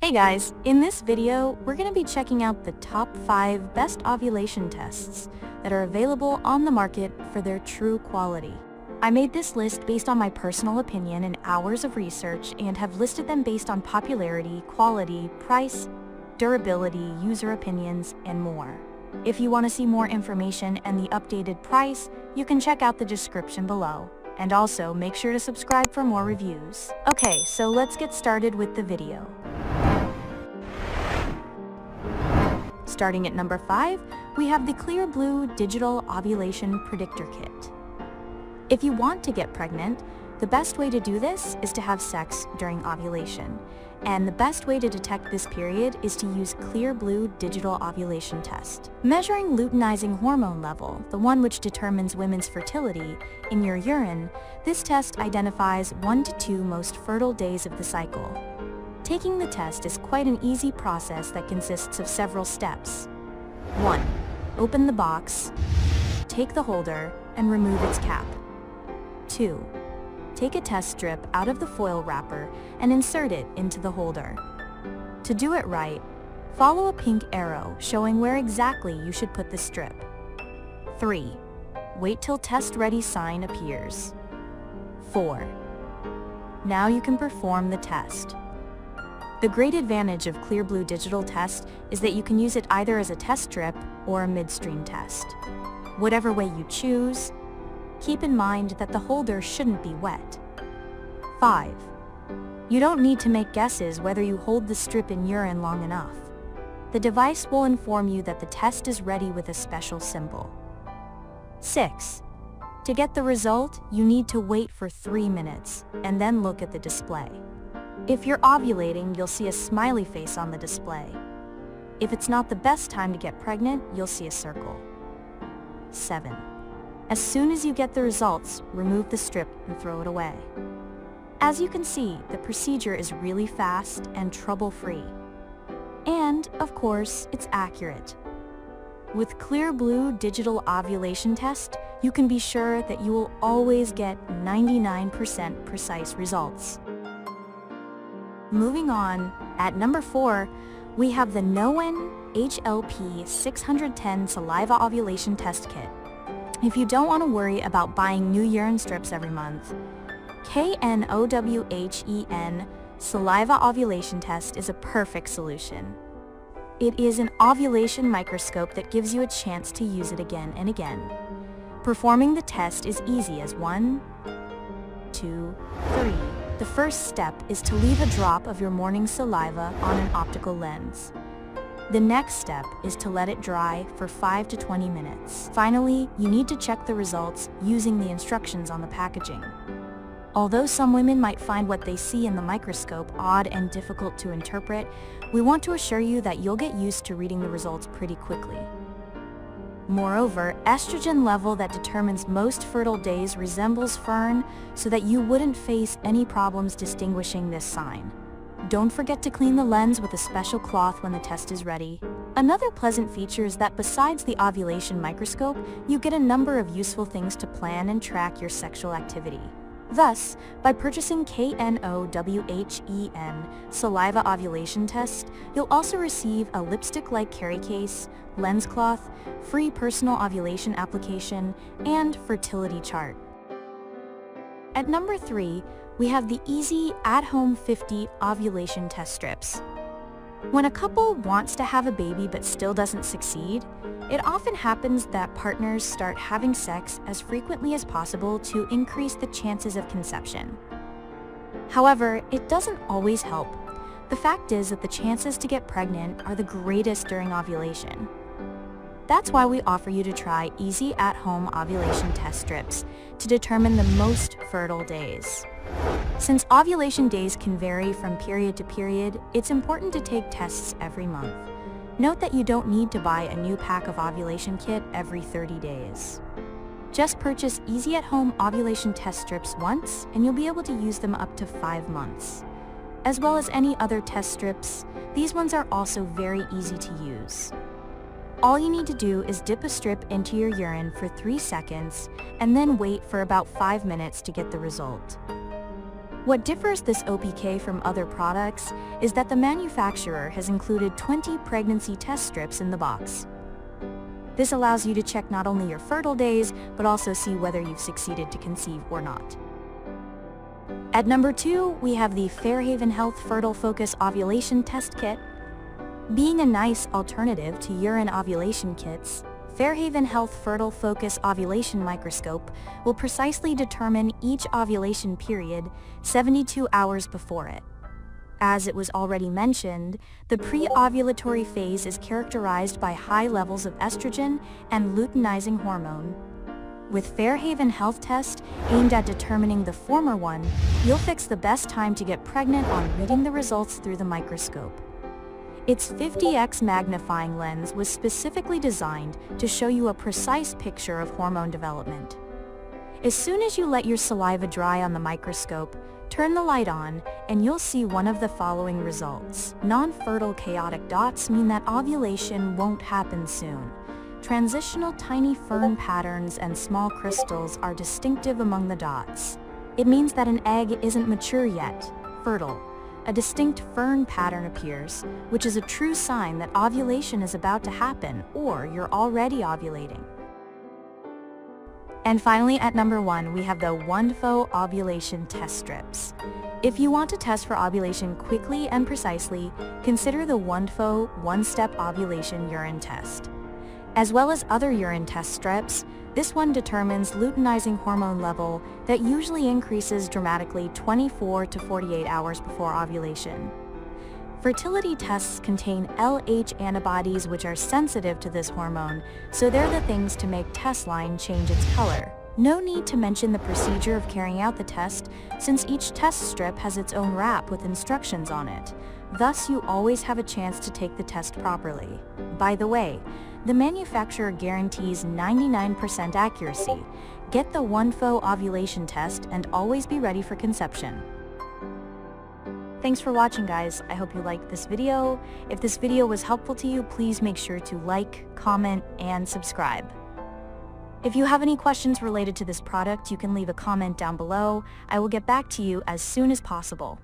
Hey guys, in this video, we're going to be checking out the top 5 best ovulation tests that are available on the market for their true quality. I made this list based on my personal opinion and hours of research and have listed them based on popularity, quality, price, durability, user opinions, and more. If you want to see more information and the updated price, you can check out the description below. And also, make sure to subscribe for more reviews. Okay, so let's get started with the video. Starting at number 5, we have the Clearblue Digital Ovulation Predictor Kit. If you want to get pregnant, the best way to do this is to have sex during ovulation. And the best way to detect this period is to use Clearblue Digital Ovulation Test. Measuring luteinizing hormone level, the one which determines women's fertility, in your urine, this test identifies 1 to 2 most fertile days of the cycle. Taking the test is quite an easy process that consists of several steps. 1. Open the box, take the holder, and remove its cap. 2. Take a test strip out of the foil wrapper and insert it into the holder. To do it right, follow a pink arrow showing where exactly you should put the strip. 3. Wait till test ready sign appears. 4. Now you can perform the test. The great advantage of Clearblue Digital Test is that you can use it either as a test strip or a midstream test. Whatever way you choose, keep in mind that the holder shouldn't be wet. 5. You don't need to make guesses whether you hold the strip in urine long enough. The device will inform you that the test is ready with a special symbol. 6. To get the result, you need to wait for 3 minutes and then look at the display. If you're ovulating, you'll see a smiley face on the display. If it's not the best time to get pregnant, you'll see a circle. 7. As soon as you get the results, remove the strip and throw it away. As you can see, the procedure is really fast and trouble-free. And, of course, it's accurate. With Clearblue Digital Ovulation Test, you can be sure that you will always get 99% precise results. Moving on, at number 4, we have the Knowhen HLP 610 Saliva Ovulation Test Kit. If you don't want to worry about buying new urine strips every month, Knowhen Saliva Ovulation Test is a perfect solution. It is an ovulation microscope that gives you a chance to use it again and again. Performing the test is easy as 1, 2, 3. The first step is to leave a drop of your morning saliva on an optical lens. The next step is to let it dry for 5 to 20 minutes. Finally, you need to check the results using the instructions on the packaging. Although some women might find what they see in the microscope odd and difficult to interpret, we want to assure you that you'll get used to reading the results pretty quickly. Moreover, estrogen level that determines most fertile days resembles fern, so that you wouldn't face any problems distinguishing this sign. Don't forget to clean the lens with a special cloth when the test is ready. Another pleasant feature is that besides the ovulation microscope, you get a number of useful things to plan and track your sexual activity. Thus, by purchasing Knowhen Saliva Ovulation Test, you'll also receive a lipstick-like carry case, lens cloth, free personal ovulation application, and fertility chart. At number 3, we have the Easy At-Home 50 Ovulation Test Strips. When a couple wants to have a baby but still doesn't succeed, it often happens that partners start having sex as frequently as possible to increase the chances of conception. However, it doesn't always help. The fact is that the chances to get pregnant are the greatest during ovulation. That's why we offer you to try Easy At-Home Ovulation Test Strips to determine the most fertile days. Since ovulation days can vary from period to period, it's important to take tests every month. Note that you don't need to buy a new pack of ovulation kit every 30 days. Just purchase Easy At-Home Ovulation Test Strips once, and you'll be able to use them up to 5 months. As well as any other test strips, these ones are also very easy to use. All you need to do is dip a strip into your urine for 3 seconds, and then wait for about 5 minutes to get the result. What differs this OPK from other products is that the manufacturer has included 20 pregnancy test strips in the box. This allows you to check not only your fertile days, but also see whether you've succeeded to conceive or not. At number 2, we have the Fairhaven Health Fertile Focus Ovulation Test Kit. Being a nice alternative to urine ovulation kits, Fairhaven Health Fertile Focus Ovulation Microscope will precisely determine each ovulation period 72 hours before it. As it was already mentioned, the pre-ovulatory phase is characterized by high levels of estrogen and luteinizing hormone. With Fairhaven Health Test aimed at determining the former one, you'll fix the best time to get pregnant on reading the results through the microscope. Its 50x magnifying lens was specifically designed to show you a precise picture of hormone development. As soon as you let your saliva dry on the microscope, turn the light on, and you'll see one of the following results. Non-fertile chaotic dots mean that ovulation won't happen soon. Transitional tiny fern patterns and small crystals are distinctive among the dots. It means that an egg isn't mature yet, fertile. A distinct fern pattern appears, which is a true sign that ovulation is about to happen or you're already ovulating. And finally, at number 1, we have the Wondfo ovulation test strips. If you want to test for ovulation quickly and precisely, consider the Wondfo one-step ovulation urine test. As well as other urine test strips, this one determines luteinizing hormone level that usually increases dramatically 24 to 48 hours before ovulation. Fertility tests contain LH antibodies which are sensitive to this hormone, so they're the things to make test line change its color. No need to mention the procedure of carrying out the test, since each test strip has its own wrap with instructions on it. Thus, you always have a chance to take the test properly. By the way, the manufacturer guarantees 99% accuracy. Get the Wondfo ovulation test and always be ready for conception. Thanks for watching, guys. I hope you liked this video. If this video was helpful to you, please make sure to like, comment, and subscribe. If you have any questions related to this product, you can leave a comment down below. I will get back to you as soon as possible.